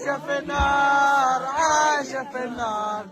في النار عاش في النار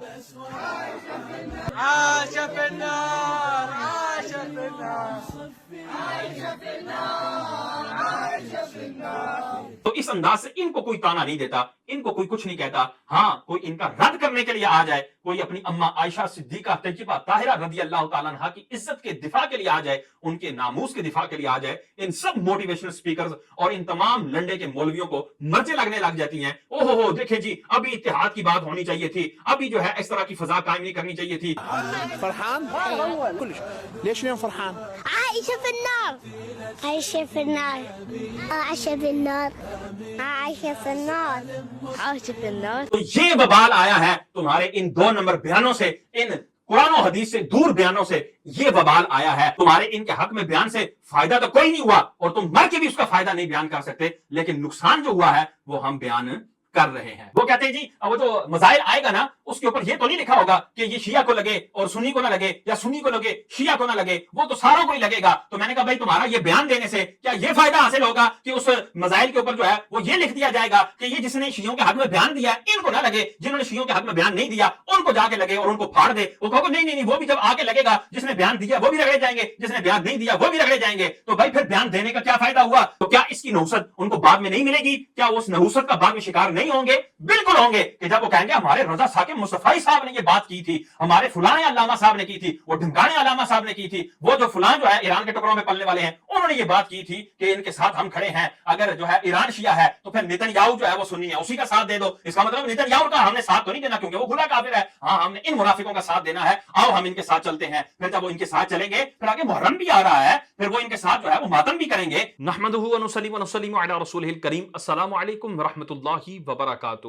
عاش في النار عاش في النار عاش في النار عاش في النار. تو اس انداز سے ان کو کوئی تانا نہیں دیتا, ان کو کوئی کچھ نہیں کہتا. ہاں کوئی ان کا رد کرنے کے لیے آ جائے, کوئی اپنی اماں عائشہ صدیقہ طیبہ طاہرہ رضی اللہ تعالیٰ عنہا کی عزت کے دفاع کے لیے آ جائے, ان کے ناموس کے دفاع کے لیے آ جائے, ان سب موٹیویشنل سپیکرز اور ان تمام لنڈے کے مولویوں کو مرچیں لگنے لگ جاتی ہیں. اوہ ہو دیکھیں جی, ابھی اتحاد کی بات ہونی چاہیے تھی, ابھی جو ہے اس طرح کی فضا قائم نہیں کرنی چاہیے تھی. فرحان كلش. ليش اليوم فرحان؟ عائشة في النار عائشة في النار عائشة في النار عائشة في النار عائشة في النار. تو یہ وبال آیا ہے تمہارے ان 2 نمبر بیانوں سے, ان قرآن و حدیث سے دور بیانوں سے یہ وبال آیا ہے. تمہارے ان کے حق میں بیان سے فائدہ تو کوئی نہیں ہوا, اور تم مر کے بھی اس کا فائدہ نہیں بیان کر سکتے, لیکن نقصان جو ہوا ہے وہ ہم بیان کر رہے ہیں. وہ کہتے ہیں جی وہ جو مظاہر آئے گا نا, اس کے اوپر یہ تو نہیں لکھا ہوگا کہ یہ شیعہ کو لگے اور سنی کو نہ لگے, یا سنی کو لگے شیعہ کو نہ لگے, وہ تو ساروں کو ہی لگے گا. تو میں نے کہا بھائی تمہارا یہ بیان دینے سے کیا یہ فائدہ حاصل ہوگا کہ اس مظاہر کے اوپر جو ہے وہ یہ لکھ دیا جائے گا کہ یہ جس نے شیعوں کے حق میں بیان دیا ان کو نہ لگے, جنہوں نے شیعوں کے حق میں بیان نہیں دیا ان کو جا کے لگے اور ان کو پھاڑ دے. وہ کہو نہیں نہیں, وہ بھی جب آ کے لگے گا جس نے بیان دیا وہ بھی رگڑے جائیں گے, جس نے بیان نہیں دیا وہ بھی رگڑے جائیں گے. تو بھائی پھر بیان دینے کا کیا فائدہ ہوا؟ تو کیا اس کی نحوست ان کو بعد میں نہیں ملے گی؟ کیا وہ اس نحوست کا بعد میں شکار نہیں ہوں گے؟ بالکل ہوں گے, کہ جب وہ کہیں گے ہمارے رضا ثاقب مصطفی صاحب نے یہ بات کی تھی, ہمارے فلاں علامہ صاحب نے کی تھی, وہ ڈھمکانے علامہ صاحب نے کی تھی, وہ جو فلاں جو ہے ایران کے ٹکڑوں میں پلنے والے ہیں انہوں نے یہ بات کی تھی کہ ان کے ساتھ ہم کھڑے ہیں. اگر جو ہے ایران شیعہ ہے تو پھر نیتن یاہو جو ہے وہ سنی ہے, اسی کا ساتھ دے دو. اس کا مطلب نیتن یاہو کا ہم نے ساتھ تو نہیں دینا کیونکہ وہ کھلا کافر ہے, ہاں ہم نے ان منافقوں کا ساتھ دینا ہے, آؤ ہم ان کے ساتھ چلتے ہیں. پھر جب وہ ان کے ساتھ چلیں گے پھر آگے محرم بھی آ رہا ہے, پھر وہ ان کے ساتھ جو ہے وہ ماتم بھی کریں گے. نحمدہ و نصلی و نسلم علی رسولہ الکریم. السلام علیکم ورحمۃ اللہ وبرکاتہ.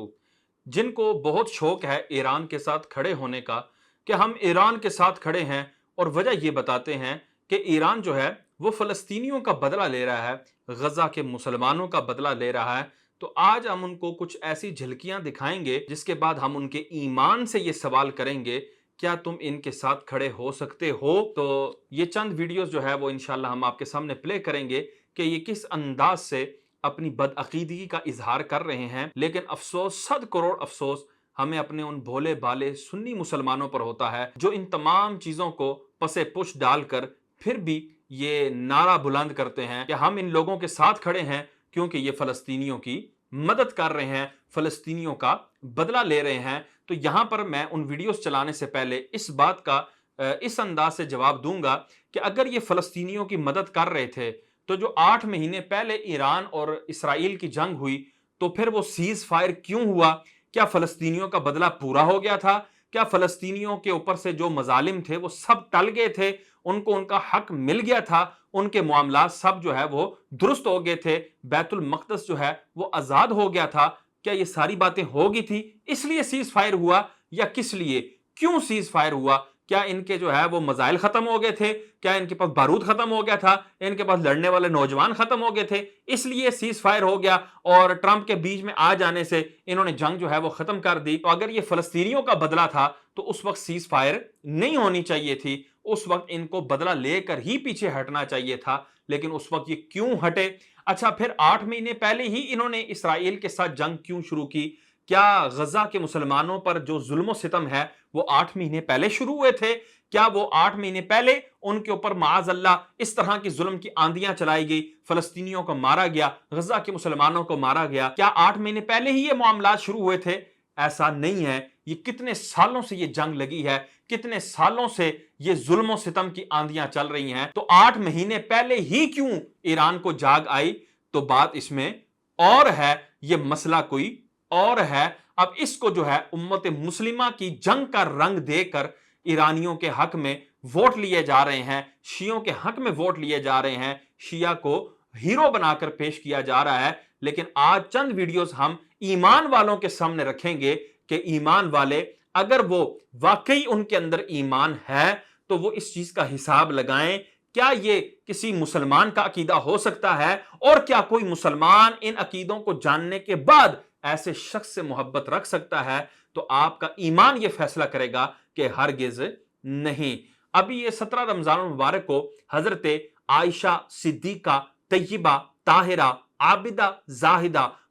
جن کو بہت شوق ہے ایران کے ساتھ کھڑے ہونے کا کہ ہم ایران کے ساتھ کھڑے ہیں, اور وجہ یہ بتاتے ہیں کہ ایران جو ہے وہ فلسطینیوں کا بدلہ لے رہا ہے, غزہ کے مسلمانوں کا بدلہ لے رہا ہے. تو آج ہم ان کو کچھ ایسی جھلکیاں دکھائیں گے جس کے بعد ہم ان کے ایمان سے یہ سوال کریں گے کیا تم ان کے ساتھ کھڑے ہو سکتے ہو. تو یہ چند ویڈیوز جو ہے وہ انشاءاللہ ہم آپ کے سامنے پلے کریں گے کہ یہ کس انداز سے اپنی بدعقیدگی کا اظہار کر رہے ہیں. لیکن افسوس, 100 کروڑ افسوس ہمیں اپنے ان بھولے بالے سنی مسلمانوں پر ہوتا ہے جو ان تمام چیزوں کو پسے پش ڈال کر پھر بھی یہ نعرہ بلند کرتے ہیں کہ ہم ان لوگوں کے ساتھ کھڑے ہیں کیونکہ یہ فلسطینیوں کی مدد کر رہے ہیں, فلسطینیوں کا بدلہ لے رہے ہیں. تو یہاں پر میں ان ویڈیوز چلانے سے پہلے اس بات کا اس انداز سے جواب دوں گا کہ اگر یہ فلسطینیوں کی مدد کر رہے تھے تو جو 8 مہینے پہلے ایران اور اسرائیل کی جنگ ہوئی تو پھر وہ سیز فائر کیوں ہوا؟ کیا فلسطینیوں کا بدلہ پورا ہو گیا تھا؟ کیا فلسطینیوں کے اوپر سے جو مظالم تھے وہ سب ٹل گئے تھے, ان کو ان کا حق مل گیا تھا, ان کے معاملات سب جو ہے وہ درست ہو گئے تھے, بیت المقدس جو ہے وہ آزاد ہو گیا تھا؟ کیا یہ ساری باتیں ہو گئی تھی اس لیے سیز فائر ہوا, یا کس لیے کیوں سیز فائر ہوا؟ کیا ان کے جو ہے وہ مزائل ختم ہو گئے تھے؟ کیا ان کے پاس بارود ختم ہو گیا تھا؟ ان کے پاس لڑنے والے نوجوان ختم ہو گئے تھے اس لیے سیز فائر ہو گیا اور ٹرمپ کے بیچ میں آ جانے سے انہوں نے جنگ جو ہے وہ ختم کر دی؟ تو اگر یہ فلسطینیوں کا بدلہ تھا تو اس وقت سیز فائر نہیں ہونی چاہیے تھی, اس وقت ان کو بدلہ لے کر ہی پیچھے ہٹنا چاہیے تھا. لیکن اس وقت یہ کیوں ہٹے؟ اچھا پھر 8 مہینے پہلے ہی انہوں نے اسرائیل کے ساتھ جنگ کیوں شروع کی؟ کیا غزہ کے مسلمانوں پر جو ظلم و ستم ہے وہ 8 مہینے پہلے شروع ہوئے تھے؟ کیا وہ 8 مہینے پہلے ان کے اوپر معاذ اللہ اس طرح کی ظلم کی آندیاں چلائی گئی, فلسطینیوں کو مارا گیا, غزہ کے مسلمانوں کو مارا گیا؟ کیا 8 مہینے پہلے ہی یہ معاملات شروع ہوئے تھے؟ ایسا نہیں ہے. یہ کتنے سالوں سے یہ جنگ لگی ہے, کتنے سالوں سے یہ ظلم و ستم کی آندیاں چل رہی ہیں. تو 8 مہینے پہلے ہی کیوں ایران کو جاگ آئی؟ تو بات اس میں اور ہے, یہ مسئلہ کوئی اور ہے. اب اس کو جو ہے امت مسلمہ کی جنگ کا رنگ دے کر ایرانیوں کے حق میں ووٹ لیے جا رہے ہیں, شیعوں کے حق میں ووٹ لیے جا رہے ہیں, شیعہ کو ہیرو بنا کر پیش کیا جا رہا ہے. لیکن آج چند ویڈیوز ہم ایمان والوں کے سامنے رکھیں گے کہ ایمان والے اگر وہ واقعی ان کے اندر ایمان ہے تو وہ اس چیز کا حساب لگائیں, کیا یہ کسی مسلمان کا عقیدہ ہو سکتا ہے, اور کیا کوئی مسلمان ان عقیدوں کو جاننے کے بعد ایسے شخص سے محبت رکھ سکتا ہے؟ تو آپ کا ایمان یہ فیصلہ کرے گا کہ ہرگز نہیں. ابھی یہ 17 رمضان المبارک کو حضرت عائشہ صدیقہ طیبہ طاہرہ عابدہ زاہدہ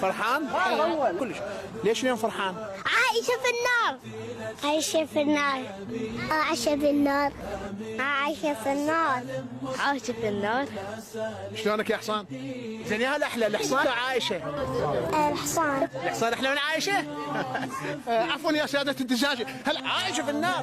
فرحان؟ كلش. ليش اليوم فرحان؟ عايشة في النار. عايشة في النار. عايشة في النار. عايشة في النار. عايشة في النار. شلونك يا حصان؟ زين يا هلا احلى الحصان عايشة. الحصان. الحصان احلى من عايشة؟ عفوا يا سيادة الدجاجة، هلا عايشة في النار.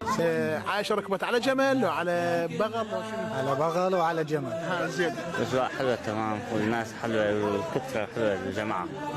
عايشة ركبت على جمل وعلى بغل وشنو؟ على بغل وعلى جمل. زين. الأجواء حلوة تمام والناس حلوة والكترة حلوة الجماعة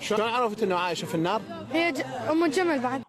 شلون عرفت انه عايشة في النار؟ هي أم الجمل بعد.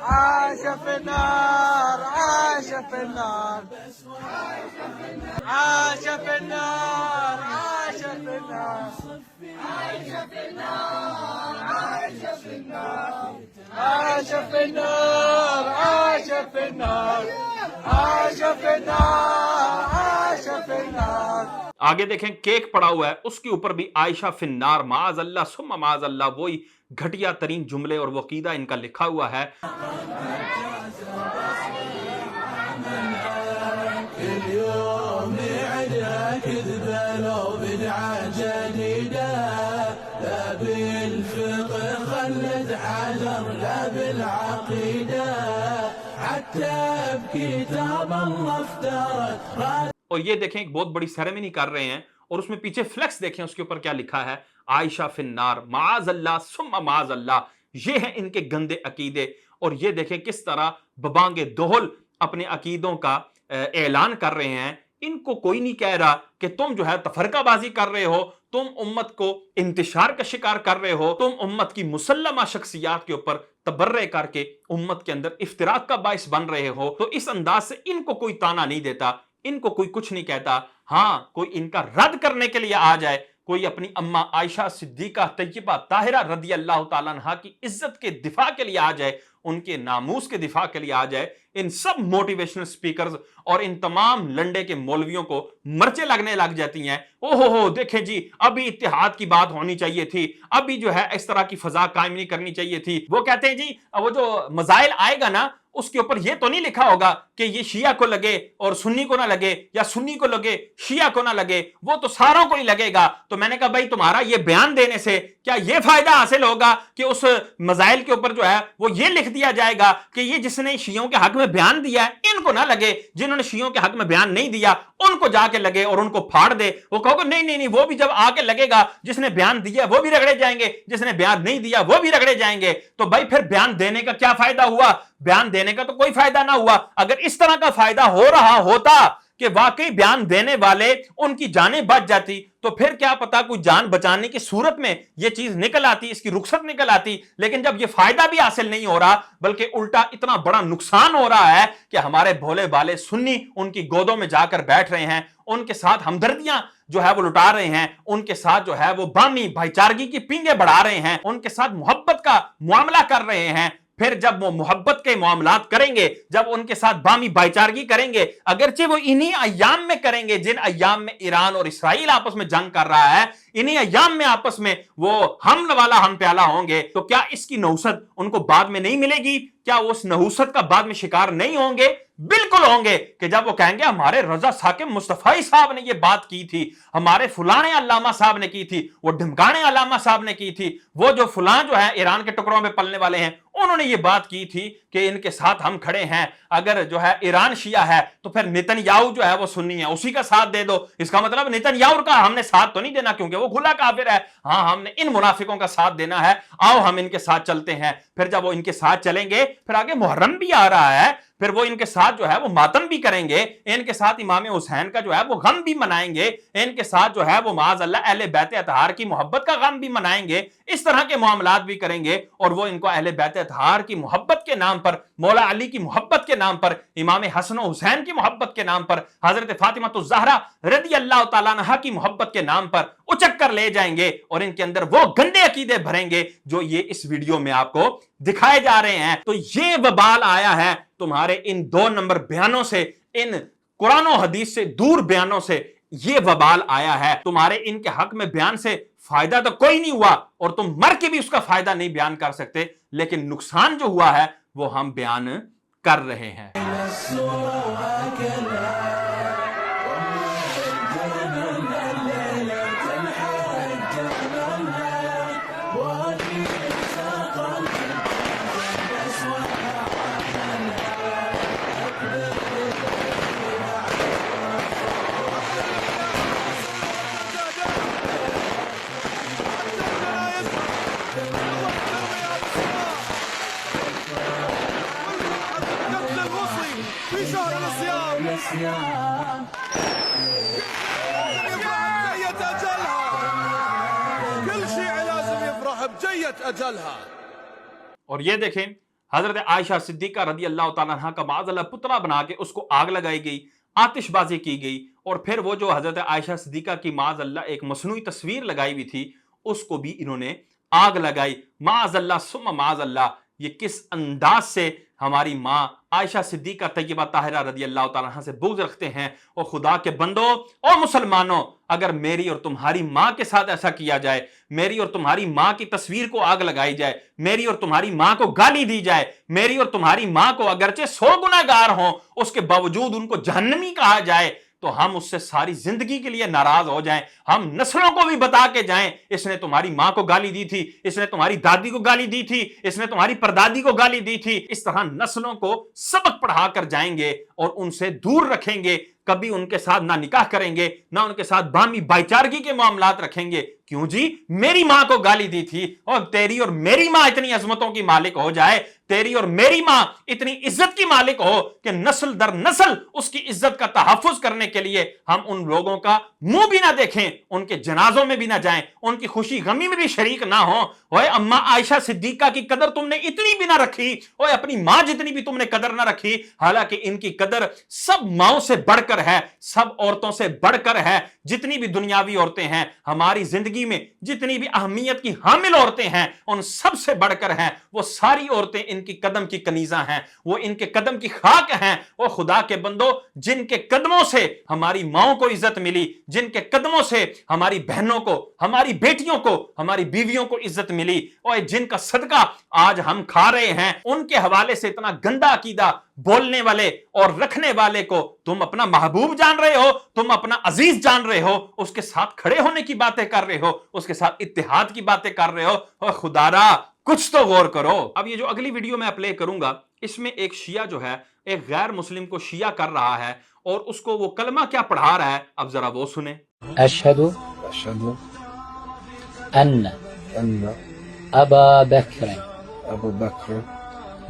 عاش في النار عاش في النار عاش في النار عاش في النار عاش في النار عاش في النار عاش في النار عاش في النار عاش في النار عاش في النار. آگے دیکھیں کیک پڑا ہوا ہے، اس کے اوپر بھی عائشہ فنار معاذ اللہ ثم معاذ اللہ وہی گھٹیا ترین جملے اور وہ عقیدہ ان کا لکھا ہوا ہے. اور یہ دیکھیں ایک بہت بڑی سیریمنی کر رہے ہیں اور اس میں پیچھے فلیکس دیکھیں اس کے اوپر کیا لکھا ہے، عائشہ فنار معاذ اللہ ثم معاذ اللہ. یہ ہیں ان کے گندے عقیدے. اور یہ دیکھیں کس طرح ببانگ دہل اپنے عقیدوں کا اعلان کر رہے ہیں. ان کو کوئی نہیں کہہ رہا کہ تم جو ہے تفرقہ بازی کر رہے ہو، تم امت کو انتشار کا شکار کر رہے ہو، تم امت کی مسلمہ شخصیات کے اوپر تبرع کر کے امت کے اندر افتراق کا باعث بن رہے ہو. تو اس انداز سے ان کو کوئی تانا نہیں دیتا، ان کو کوئی کچھ نہیں کہتا. ہاں کوئی ان کا رد کرنے کے لیے آ جائے، کوئی اپنی اماں عائشہ صدیقہ طیبہ طاہرہ رضی اللہ تعالیٰ عنہا کی عزت کے دفاع کے لیے آ جائے، ان کے ناموس کے دفاع کے لیے آ جائے، ان سب موٹیویشنل سپیکرز اور ان تمام لنڈے کے مولویوں کو مرچیں لگنے لگ جاتی ہیں. اوہو دیکھیں جی ابھی اتحاد کی بات ہونی چاہیے تھی، ابھی جو ہے اس طرح کی فضا قائم نہیں کرنی چاہیے تھی. وہ کہتے ہیں جی وہ جو مزائل آئے گا نا اس کے اوپر یہ تو نہیں لکھا ہوگا کہ یہ شیعہ کو لگے اور سنی کو نہ لگے، یا سنی کو لگے شیعہ کو نہ لگے، وہ تو ساروں کو ہی لگے گا. تو میں نے کہا بھائی تمہارا یہ بیان دینے سے کیا یہ فائدہ حاصل ہوگا کہ اس مزائل کے اوپر جو ہے وہ یہ لکھ دیا جائے گا کہ یہ جس نے شیعوں کے حق میں بیان دیا ہے ان کو نہ لگے، جنہوں نے شیعوں کے حق میں بیان نہیں دیا ان کو جا کے لگے اور ان کو پھاڑ دے. وہ کہو گے نہیں وہ بھی جب آ کے لگے گا جس نے بیان دیا وہ بھی رگڑے جائیں گے، جس نے بیان نہیں دیا وہ بھی رگڑے جائیں گے. تو بھائی پھر بیان دینے کا کیا فائدہ ہوا؟ بیان دینے کا تو کوئی فائدہ نہ ہوا. اگر اس طرح کا فائدہ ہو رہا ہوتا کہ واقعی بیان دینے والے ان کی جانیں بچ جاتی تو پھر کیا پتا کوئی جان بچانے کی صورت میں یہ چیز نکل آتی، اس کی رخصت نکل آتی. لیکن جب یہ فائدہ بھی حاصل نہیں ہو رہا بلکہ الٹا اتنا بڑا نقصان ہو رہا ہے کہ ہمارے بھولے بالے سنی ان کی گودوں میں جا کر بیٹھ رہے ہیں، ان کے ساتھ ہمدردیاں جو ہے وہ لٹا رہے ہیں، ان کے ساتھ جو ہے وہ بامی بھائی چارگی کی پینگیں بڑھا رہے ہیں، ان کے ساتھ محبت کا معاملہ کر رہے ہیں. پھر جب وہ محبت کے معاملات کریں گے، جب ان کے ساتھ بامی بھائی چارگی کریں گے، اگرچہ وہ انہی ایام میں کریں گے جن ایام میں ایران اور اسرائیل آپس میں جنگ کر رہا ہے، انہی ایام میں آپس میں وہ ہم نوالا ہم پیالہ ہوں گے، تو کیا اس کی نحوست ان کو بعد میں نہیں ملے گی؟ کیا وہ اس نحوست کا بعد میں شکار نہیں ہوں گے؟ بالکل ہوں گے. کہ جب وہ کہیں گے ہمارے رضا ثاقب مصطفی صاحب نے یہ بات کی تھی، ہمارے فلانے علامہ صاحب نے کی تھی، وہ ڈھمکانے علامہ صاحب نے کی تھی، وہ جو فلاں جو ہے ایران کے ٹکڑوں میں پلنے والے ہیں انہوں نے یہ بات کی تھی کہ ان کے ساتھ ہم کھڑے ہیں. اگر جو ہے ایران شیعہ ہے تو پھر نتن یاہو جو ہے وہ سنی ہے، اسی کا ساتھ دے دو. اس کا مطلب نتن یاہو کا ہم نے ساتھ تو نہیں دینا کیونکہ وہ کھلا کافر ہے. ہاں ہم نے ان منافقوں کا ساتھ دینا ہے، آؤ ہم ان کے ساتھ چلتے ہیں. پھر جب وہ ان کے ساتھ چلیں گے پھر آگے محرم بھی آ رہا ہے، پھر وہ ان کے ساتھ جو ہے وہ ماتم بھی کریں گے، ان کے ساتھ امام حسین کا جو ہے وہ غم بھی منائیں گے، ان کے ساتھ جو ہے وہ معاذ اللہ اہل بیت اطہار کی محبت کا غم بھی منائیں گے. اس طرح کے معاملات بھی کریں گے اور وہ ان کو اہل بیت اطہار کی محبت کے نام پر، مولا علی کی محبت کے نام پر، امام حسن و حسین کی محبت کے نام پر، حضرت فاطمہ الزہرا رضی اللہ تعالیٰ عنہا کی محبت کے نام پر اچک کر لے جائیں گے اور ان کے اندر وہ گندے عقیدے بھریں گے جو یہ اس ویڈیو میں آپ کو دکھائے جا رہے ہیں. تو یہ وبال آیا ہے تمہارے ان 2 نمبر بیانوں سے، ان قرآن و حدیث سے دور بیانوں سے یہ وبال آیا ہے. تمہارے ان کے حق میں بیان سے فائدہ تو کوئی نہیں ہوا اور تم مر کے بھی اس کا فائدہ نہیں بیان کر سکتے، لیکن نقصان جو ہوا ہے وہ ہم بیان کر رہے ہیں. اور یہ دیکھیں حضرت عائشہ صدیقہ رضی اللہ تعالیٰ عنہ کا معاذ اللہ پتلا بنا کے اس کو آگ لگائی گئی، آتش بازی کی گئی، اور پھر وہ جو حضرت عائشہ صدیقہ کی معاذ اللہ ایک مصنوعی تصویر لگائی ہوئی تھی اس کو بھی انہوں نے آگ لگائی۔ معاذ اللہ ثم معاذ اللہ، یہ کس انداز سے ہماری ماں عائشہ صدیقہ طیبہ طاہرہ رضی اللہ تعالیٰ عنہ سے بغض رکھتے ہیں۔ اور خدا کے بندو اور مسلمانوں، اگر میری اور تمہاری ماں کے ساتھ ایسا کیا جائے، میری اور تمہاری ماں کی تصویر کو آگ لگائی جائے، میری اور تمہاری ماں کو گالی دی جائے، میری اور تمہاری ماں کو اگرچہ 100 گناہگار ہوں اس کے باوجود ان کو جہنمی کہا جائے، تو ہم اس سے ساری زندگی کے لیے ناراض ہو جائیں، ہم نسلوں کو بھی بتا کے جائیں اس نے تمہاری ماں کو گالی دی تھی، اس نے تمہاری دادی کو گالی دی تھی، اس نے تمہاری پردادی کو گالی دی تھی۔ اس طرح نسلوں کو سبق پڑھا کر جائیں گے اور ان سے دور رکھیں گے، کبھی ان کے ساتھ نہ نکاح کریں گے، نہ ان کے ساتھ باہمی بھائی چارگی کے معاملات رکھیں گے۔ کیوں جی؟ میری ماں کو گالی دی تھی، اور تیری اور میری ماں اتنی عظمتوں کی مالک ہو جائے، تیری اور میری ماں اتنی عزت کی مالک ہو کہ نسل در نسل اس کی عزت کا تحفظ کرنے کے لیے ہم ان لوگوں کا منہ بھی نہ دیکھیں، ان کے جنازوں میں بھی نہ جائیں، ان کی خوشی غمی میں بھی شریک نہ ہوں۔ اوے اماں عائشہ صدیقہ کی قدر تم نے اتنی بھی نہ رکھی، اوے اپنی ماں جتنی بھی تم نے قدر نہ رکھی، حالانکہ ان کی قدر سب ماؤں سے بڑھ کر ہے، سب عورتوں سے بڑھ کر ہے۔ جتنی بھی دنیاوی عورتیں ہیں ہماری زندگی میں، جتنی بھی اہمیت کی حامل عورتیں ہیں، ان سب سے بڑھ کر ہیں۔ وہ ساری عورتیں ان کی قدم کی کنیزاں ہیں، وہ ان کے قدم کی خاک ہیں۔ وہ خدا کے بندو، جن کے قدموں سے ہماری ماؤں کو عزت ملی، جن کے قدموں سے ہماری بہنوں کو، ہماری بیٹیوں کو، ہماری بیویوں کو عزت ملی، اور جن کا صدقہ آج ہم کھا رہے ہیں، ان کے حوالے سے اتنا گندا عقیدہ بولنے والے اور رکھنے والے کو تم اپنا محبوب جان رہے ہو، تم اپنا عزیز جان رہے ہو، اس کے ساتھ کھڑے ہونے کی باتیں کر رہے ہو، اس کے ساتھ اتحاد کی باتیں کر رہے ہو، اور خدا را کچھ تو غور کرو۔ اب یہ جو اگلی ویڈیو میں پلے کروں گا، اس میں ایک شیعہ جو ہے ایک غیر مسلم کو شیعہ کر رہا ہے، اور اس کو وہ کلمہ کیا پڑھا رہا ہے، اب ذرا وہ سنیں۔ أشهد أن أبا بكر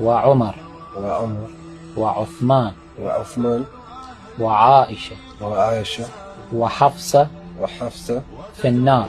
وعمر وعثمان وعائشة وحفصة في النار۔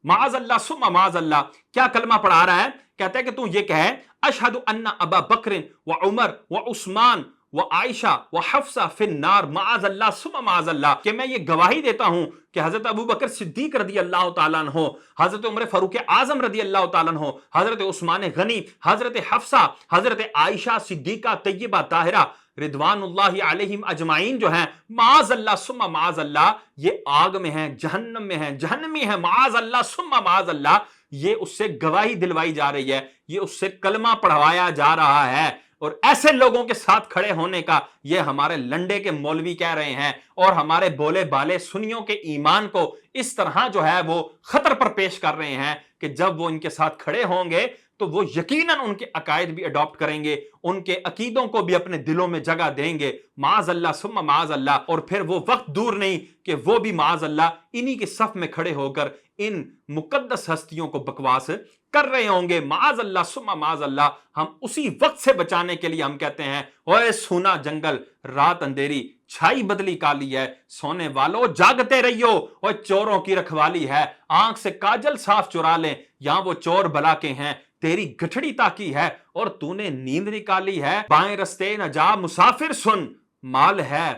معاذ اللہ ثم معاذ اللہ، کیا کلمہ پڑھا رہا ہے؟ کہتا ہے کہ تو یہ کہے اشہد ان ابا بکر وعمر وعثمان وعائشہ وحفصہ فی النار معاذ اللہ ثم معاذ اللہ، کہ میں یہ گواہی دیتا ہوں کہ حضرت ابو بکر صدیق رضی اللہ تعالیٰ عنہ، حضرت عمر فاروق اعظم رضی اللہ تعالیٰ عنہ، حضرت عثمان غنی، حضرت حفصہ، حضرت عائشہ صدیقہ طیبہ طاہرہ رضوان اللہ علیہم اجمعین جو ہیں، معاذ اللہ ثم معاذ اللہ، یہ آگ میں ہیں، جہنم میں ہیں، جہنمی ہیں، معاذ اللہ ثم معاذ اللہ۔ یہ اس سے گواہی دلوائی جا رہی ہے، یہ اس سے کلمہ پڑھوایا جا رہا ہے، اور ایسے لوگوں کے ساتھ کھڑے ہونے کا یہ ہمارے لنڈے کے مولوی کہہ رہے ہیں، اور ہمارے بولے بالے سنیوں کے ایمان کو اس طرح جو ہے وہ خطر پر پیش کر رہے ہیں کہ جب وہ ان کے ساتھ کھڑے ہوں گے تو وہ یقیناً ان کے عقائد بھی اڈاپٹ کریں گے، ان کے عقیدوں کو بھی اپنے دلوں میں جگہ دیں گے، معاذ اللہ ثم معاذ اللہ۔ اور پھر وہ وقت دور نہیں کہ وہ بھی معاذ اللہ انہی کے صف میں کھڑے ہو کر ان مقدس ہستیوں کو بکواس کر رہے ہوں گے، معاذ اللہ ثم معاذ اللہ۔ ہم اسی وقت سے بچانے کے لیے ہم کہتے ہیں، اوے سونا جنگل رات اندھیری چھائی بدلی کالی ہے، سونے والو جاگتے رہیو، اوے چوروں کی رکھوالی ہے، آنکھ سے کاجل صاف چرا لیں، یہاں وہ چور بلا کے ہیں، تیری گٹھڑی تاکی ہے اور تو نے نیند نکالی ہے، بائیں رستے نہ جا مسافر سن، مال ہے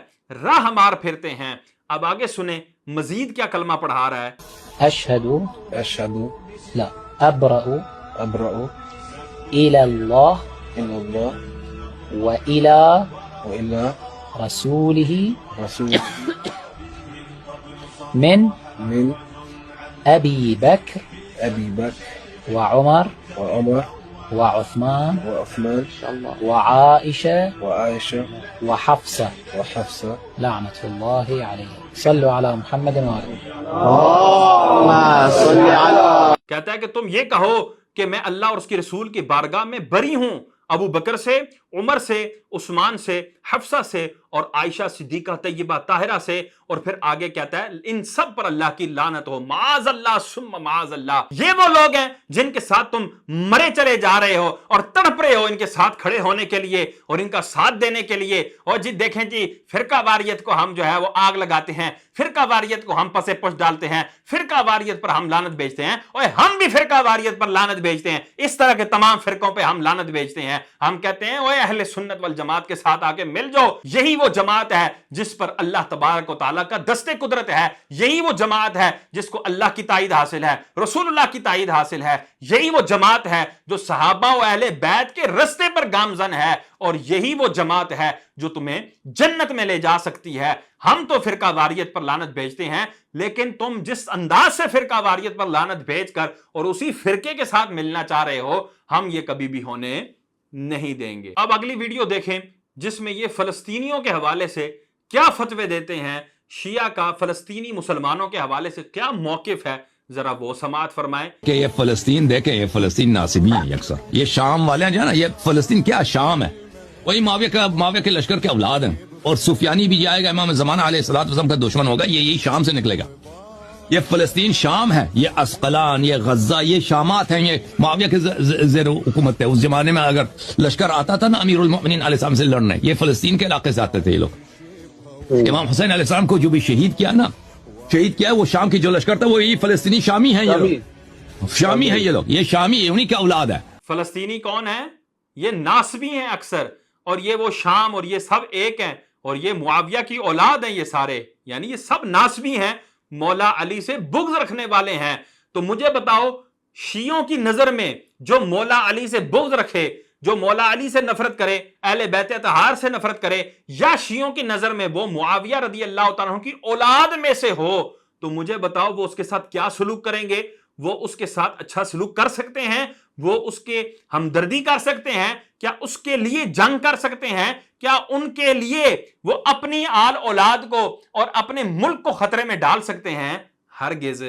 راہ مار پھرتے ہیں۔ اب آگے سنیں مزید کیا کلمہ پڑھا رہا ہے۔ أشهد لا أبرأ إلى الله وإلى رسوله من أبي بكر وعمر وعثمان وعائشة وحفصة لعنة الله عليه صلوا على محمد وآله۔ کہتا ہے کہ تم یہ کہو کہ میں اللہ اور اس کی رسول کی بارگاہ میں بری ہوں ابو بکر سے عمر سے, عثمان سے, حفصہ سے اور عائشہ صدیقہ طیبہ طاہرہ سے, اور پھر آگے کہتا ہے ان سب پر اللہ کی لعنت ہو, معاذ اللہ ثم معاذ اللہ. یہ وہ لوگ ہیں جن کے ساتھ تم مرے چلے جا رہے ہو اور تڑپ رہے ہو ان کے ساتھ کھڑے ہونے کے لیے اور ان کا ساتھ دینے کے لیے. اور جی دیکھیں جی, فرقہ واریت کو ہم جو ہے وہ آگ لگاتے ہیں, فرقہ واریت کو ہم پسے پش ڈالتے ہیں, فرقہ واریت پر ہم لعنت بھیجتے ہیں, اور ہم بھی فرقہ واریت پر لعنت بھیجتے ہیں. اس طرح کے تمام فرقوں پہ ہم لعنت بھیجتے ہیں. ہم کہتے ہیں اوے اہل سنت والجماعت کے ساتھ آ کے مل جاؤ. یہی وہ جماعت ہے جس پر اللہ تبارک و تعالیٰ کا دستے قدرت ہے. یہی وہ جماعت ہے جس کو اللہ کی تائید حاصل ہے, رسول اللہ کی تائید حاصل ہے. یہی وہ جماعت ہے جو صحابہ و اہل بیت کے رستے پر گامزن ہے, اور یہی وہ جماعت ہے جو تمہیں جنت میں لے جا سکتی ہے. ہم تو فرقہ واریت پر لعنت بھیجتے ہیں, لیکن تم جس انداز سے فرقہ واریت پر لعنت بھیج کر اور اسی فرقے کے ساتھ ملنا چاہ رہے ہو, ہم یہ کبھی بھی ہونے نہیں دیں گے. اب اگلی ویڈیو دیکھیں جس میں یہ فلسطینیوں کے حوالے سے کیا فتوے دیتے ہیں, شیعہ کا فلسطینی مسلمانوں کے حوالے سے کیا موقف ہے, ذرا وہ سماعت فرمائیں. کہ یہ فلسطین دیکھیں, یہ فلسطین ناصبی ہیں یکساں. یہ شام والے ہیں جو ہے نا, یہ فلسطین کیا شام ہے, وہی معاویہ کے لشکر کے اولاد ہیں. اور سفیانی بھی جائے گا, امام زمانہ علیہ الصلوۃ والسلام کا دشمن ہوگا, یہ یہی شام سے نکلے گا. یہ فلسطین شام ہے, یہ اسقلان, یہ غزہ, یہ شامات ہیں. یہ معاویہ کے زیر حکومت ہے. اس زمانے میں اگر لشکر آتا تھا نا امیر المؤمنین علیہ السلام سے لڑنے, یہ فلسطین کے علاقے سے آتے تھے یہ لوگ. امام حسین علیہ السلام کو جو بھی شہید کیا نا, شہید کیا, وہ شام کی جو لشکر تھا وہ یہی فلسطینی شامی ہیں. یہ لوگ شامی ہیں, یہ لوگ, یہ شامی انہی کا اولاد ہے. فلسطینی کون ہے؟ یہ ناصبی ہیں اکثر, اور یہ وہ شام, اور یہ سب ایک ہیں, اور یہ معاویہ کی اولاد ہیں یہ سارے, یعنی یہ سب ناصبی ہیں, مولا علی سے بغض رکھنے والے ہیں. تو مجھے بتاؤ, شیعوں کی نظر میں جو مولا علی سے بغض رکھے, جو مولا علی سے نفرت کرے, اہل بیت اطہار سے نفرت کرے, یا شیعوں کی نظر میں وہ معاویہ رضی اللہ تعالیٰ عنہ کی اولاد میں سے ہو, تو مجھے بتاؤ وہ اس کے ساتھ کیا سلوک کریں گے؟ وہ اس کے ساتھ اچھا سلوک کر سکتے ہیں؟ وہ اس کے ہمدردی کر سکتے ہیں؟ کیا اس کے لیے جنگ کر سکتے ہیں؟ کیا ان کے لیے وہ اپنی آل اولاد کو اور اپنے ملک کو خطرے میں ڈال سکتے ہیں؟ ہرگز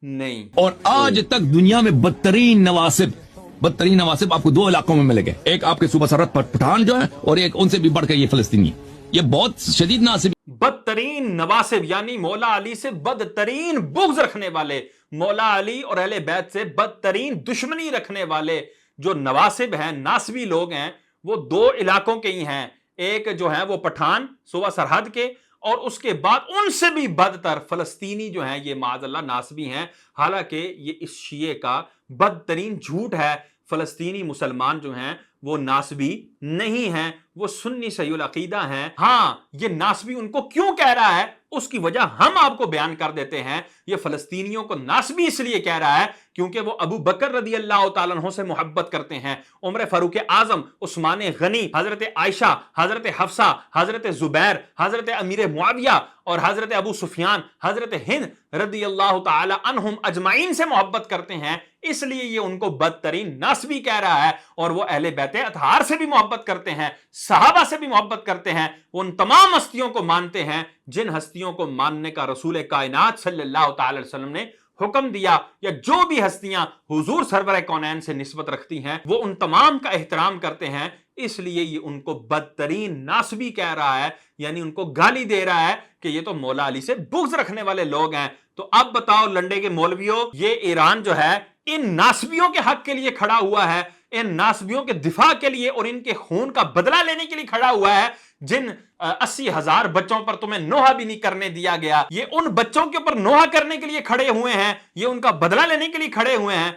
نہیں. اور آج تک دنیا میں بدترین نواسب آپ کو دو علاقوں میں ملے گئے, ایک آپ کے صوبہ سرحد پر پٹھان جو ہے, اور ایک ان سے بھی بڑھ کے یہ فلسطینی. یہ بہت شدید ناصب. بدترین نواسب یعنی مولا علی سے بدترین بغض رکھنے والے, مولا علی اور اہل بیت سے بدترین دشمنی رکھنے والے جو نواسب ہیں, ناصبی لوگ ہیں, وہ دو علاقوں کے ہی ہیں. ایک جو ہے وہ پٹھان صوبہ سرحد کے, اور اس کے بعد ان سے بھی بدتر فلسطینی جو ہیں, یہ معاذ اللہ ناصبی ہیں. حالانکہ یہ اس شیعے کا بدترین جھوٹ ہے. فلسطینی مسلمان جو ہیں وہ ناصبی نہیں ہیں, وہ سنی صحیح العقیدہ ہیں. ہاں, یہ ناصبی ان کو کیوں کہہ رہا ہے اس کی وجہ ہم آپ کو بیان کر دیتے ہیں. یہ فلسطینیوں کو ناصبی اس لیے کہہ رہا ہے کیونکہ وہ ابو بکر رضی اللہ تعالیٰ عنہ سے محبت کرتے ہیں, عمر فاروق اعظم, عثمان غنی, حضرت عائشہ, حضرت حفصہ, حضرت زبیر, حضرت امیر معاویہ اور حضرت ابو سفیان, حضرت ہند رضی اللہ تعالی عنہم اجمعین سے محبت کرتے ہیں. اس لیے یہ ان کو بدترین ناصبی کہہ رہا ہے. اور وہ اہل بیت اطہار سے بھی محبت کرتے ہیں, صحابہ سے بھی محبت کرتے ہیں, وہ ان تمام ہستیوں کو مانتے ہیں جن ہستیوں کو ماننے کا رسول کائنات صلی اللہ تعالی علیہ وسلم نے حکم دیا, یا جو بھی ہستیاں حضور سرور کونین سے نسبت رکھتی ہیں وہ ان تمام کا احترام کرتے ہیں. اس لیے یہ ان کو بدترین ناصبی کہہ رہا ہے, یعنی ان کو گالی دے رہا ہے کہ یہ تو مولا علی سے بغض رکھنے والے لوگ ہیں. تو اب بتاؤ لنڈے کے مولویوں, یہ ایران جو ہے ان ناصبیوں کے حق کے لیے کھڑا ہوا ہے, ان ناصبیوں کے دفاع کے لیے اور ان کے خون کا بدلہ لینے کے لیے کھڑا ہوا ہے. جن 80,000 بچوں پر تمہیں نوحہ بھی نہیں کرنے دیا گیا, یہ ان بچوں کے اوپر نوحہ کرنے کے لیے کھڑے ہوئے ہیں, یہ ان کا بدلہ لینے کے لیے کھڑے ہوئے ہیں.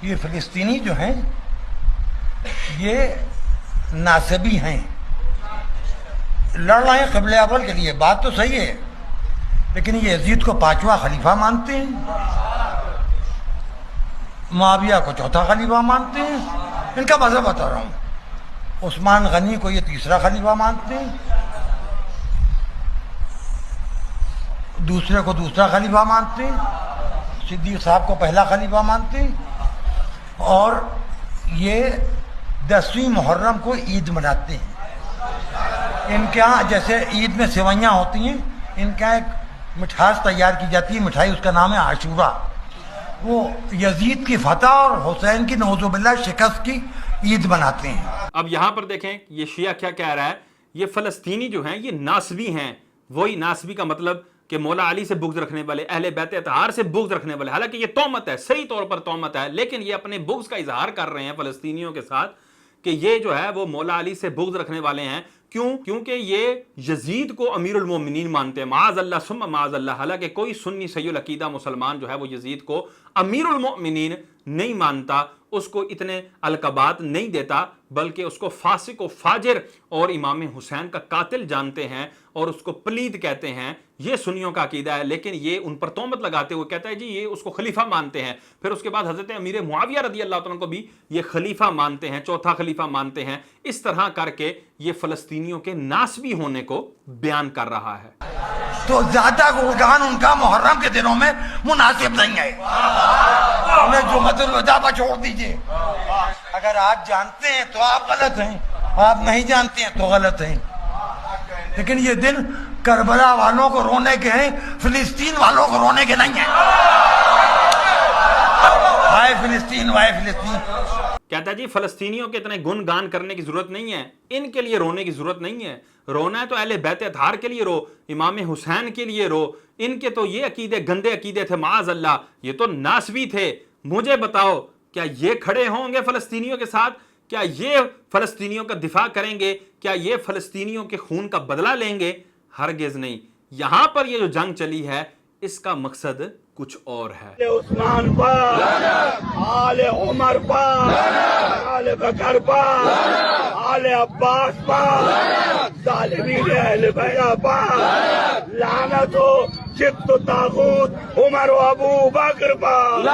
یہ فلسطینی جو ہیں یہ ناصبی ہیں, لڑ رہے ہیں قبل اول کے لیے, بات تو صحیح ہے, لیکن یہ یزید کو 5واں خلیفہ مانتے ہیں, معاویہ کو 4تھا خلیفہ مانتے ہیں. ان کا مذہب بتا رہا ہوں. عثمان غنی کو یہ 3را خلیفہ مانتے ہیں, دوسرے کو 2سرا خلیفہ مانتے ہیں, صدیق صاحب کو 1لا خلیفہ مانتے ہیں. اور یہ 10ویں محرم کو عید مناتے ہیں. ان کے ہاں جیسے عید میں سوئیاں ہوتی ہیں, ان کا ایک مٹھاس تیار کی جاتی ہے, مٹھائی اس کا نام ہے عاشورہ. وہ یزید کی فتح اور حسین کی نعوذ باللہ شکست کی عید مناتے ہیں. اب یہاں پر دیکھیں یہ شیعہ کیا کہہ رہا ہے، یہ فلسطینی جو ہیں یہ ناسبی ہیں. وہی ناسبی کا مطلب کہ مولا علی سے بغض رکھنے والے، اہل بیت اطہار سے بغض رکھنے والے. حالانکہ یہ تہمت ہے، صحیح طور پر تہمت ہے، لیکن یہ اپنے بغض کا اظہار کر رہے ہیں فلسطینیوں کے ساتھ کہ یہ جو ہے وہ مولا علی سے بغض رکھنے والے ہیں. کیوں؟ کیونکہ یہ یزید کو امیر المومنین مانتے ہیں، معاذ اللہ ثم معاذ اللہ. حالانکہ کوئی سنی صحیح العقیدہ مسلمان جو ہے وہ یزید کو امیر المومنین نہیں مانتا، اس کو اتنے القابات نہیں دیتا، بلکہ اس کو فاسق و فاجر اور امام حسین کا قاتل جانتے ہیں اور اس کو پلید کہتے ہیں. یہ سنیوں کا عقیدہ ہے، لیکن یہ ان پر تہمت لگاتے ہوئے کہتا ہے جی یہ اس کو خلیفہ مانتے ہیں. پھر اس کے بعد حضرت امیر معاویہ رضی اللہ تعالیٰ کو بھی یہ خلیفہ مانتے ہیں، چوتھا خلیفہ مانتے ہیں. اس طرح کر کے یہ فلسطینیوں کے ناسبی ہونے کو بیان کر رہا ہے. تو زیادہ گلگان ان کا محرم کے دنوں میں مناسب نہیں ہے. انہیں جمعۃ الوداع پر چھوڑ دیجئے. اگر آپ جانتے ہیں تو آپ غلط ہیں، آپ نہیں جانتے ہیں تو غلط ہیں. لیکن یہ دن کربلا والوں کو رونے کے ہیں، فلسطین والوں کو رونے کے نہیں ہیں. وائے فلسطین، وائے فلسطین. کہتا ہے جی فلسطینیوں کے اتنے گن گان کرنے کی ضرورت نہیں ہے، ان کے لیے رونے کی ضرورت نہیں ہے. رونا ہے تو اہل بیت اطہار کے لیے رو، امام حسین کے لیے رو. ان کے تو یہ عقیدے گندے عقیدے تھے، معاذ اللہ، یہ تو ناسبی تھے. مجھے بتاؤ کیا یہ کھڑے ہوں گے فلسطینیوں کے ساتھ؟ کیا یہ فلسطینیوں کا دفاع کریں گے؟ کیا یہ فلسطینیوں کے خون کا بدلہ لیں گے؟ ہرگز نہیں. یہاں پر یہ جو جنگ چلی ہے اس کا مقصد کچھ اور ہے. عثمان پر، آل عمر پر، آل بکر پر، آل عباس پر، ظالمین اہل بیت پر لعنت و جبت و طاغوت عمر و ابو بکر پر.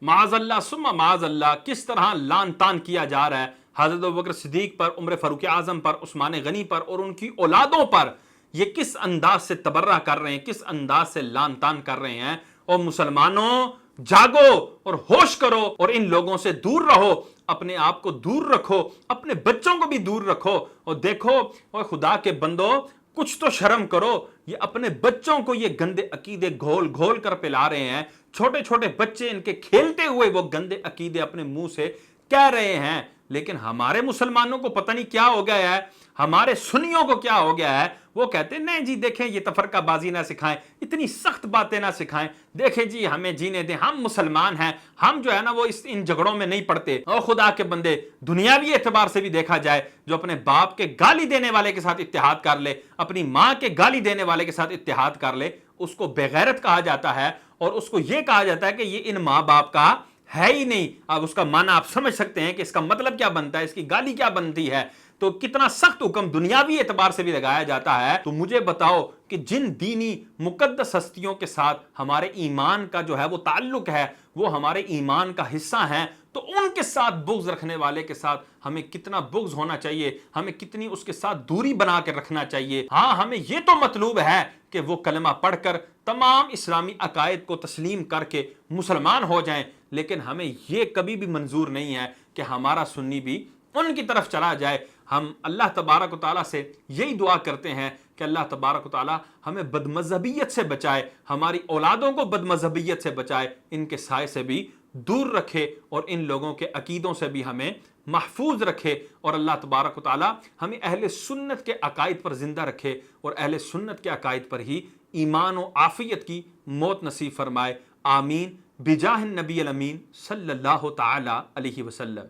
معاذ اللہ ثم معاذ اللہ. کس طرح لان تان کیا جا رہا ہے حضرت ابوبکر صدیق پر، عمر فاروق اعظم پر، عثمان غنی پر اور ان کی اولادوں پر. یہ کس انداز سے تبرہ کر رہے ہیں، کس انداز سے لان تان کر رہے ہیں. اور مسلمانوں جاگو اور ہوش کرو اور ان لوگوں سے دور رہو، اپنے آپ کو دور رکھو، اپنے بچوں کو بھی دور رکھو. اور دیکھو اور خدا کے بندو کچھ تو شرم کرو. یہ اپنے بچوں کو یہ گندے عقیدے گھول گھول کر پلا رہے ہیں. چھوٹے چھوٹے بچے ان کے کھیلتے ہوئے وہ گندے عقیدے اپنے منہ سے کہہ رہے ہیں. لیکن ہمارے مسلمانوں کو پتہ نہیں کیا ہو گیا ہے، ہمارے سنیوں کو کیا ہو گیا ہے. وہ کہتے ہیں نہیں جی دیکھیں یہ تفرقہ بازی نہ سکھائیں، اتنی سخت باتیں نہ سکھائیں، دیکھیں جی ہمیں جینے دیں، ہم مسلمان ہیں، ہم جو ہے نا وہ ان جھگڑوں میں نہیں پڑتے. اور خدا کے بندے دنیاوی اعتبار سے بھی دیکھا جائے، جو اپنے باپ کے گالی دینے والے کے ساتھ اتحاد کر لے، اپنی ماں کے گالی دینے والے کے ساتھ اتحاد کر لے، اس کو بے غیرت کہا جاتا ہے. اور اس کو یہ کہا جاتا ہے کہ یہ ان ماں باپ کا ہے ہی نہیں. اب اس کا معنی آپ سمجھ سکتے ہیں کہ اس کا مطلب کیا بنتا ہے، اس کی گالی کیا بنتی ہے. تو کتنا سخت حکم دنیاوی اعتبار سے بھی لگایا جاتا ہے. تو مجھے بتاؤ کہ جن دینی مقدس ہستیوں کے ساتھ ہمارے ایمان کا جو ہے وہ تعلق ہے، وہ ہمارے ایمان کا حصہ ہیں، تو ان کے ساتھ بغض رکھنے والے کے ساتھ ہمیں کتنا بغض ہونا چاہیے، ہمیں کتنی اس کے ساتھ دوری بنا کے رکھنا چاہیے. ہاں ہمیں یہ تو مطلوب ہے کہ وہ کلمہ پڑھ کر تمام اسلامی عقائد کو تسلیم کر کے مسلمان ہو جائیں، لیکن ہمیں یہ کبھی بھی منظور نہیں ہے کہ ہمارا سنی بھی ان کی طرف چلا جائے. ہم اللہ تبارک و تعالیٰ سے یہی دعا کرتے ہیں کہ اللہ تبارک و تعالیٰ ہمیں بدمذہبیت سے بچائے، ہماری اولادوں کو بدمذہبیت سے بچائے، ان کے سائے سے بھی دور رکھے اور ان لوگوں کے عقیدوں سے بھی ہمیں محفوظ رکھے. اور اللہ تبارک و تعالیٰ ہمیں اہل سنت کے عقائد پر زندہ رکھے اور اہل سنت کے عقائد پر ہی ایمان و عافیت کی موت نصیب فرمائے. آمین بجاہ النبی الامین صلی اللہ تعالی علیہ وسلم.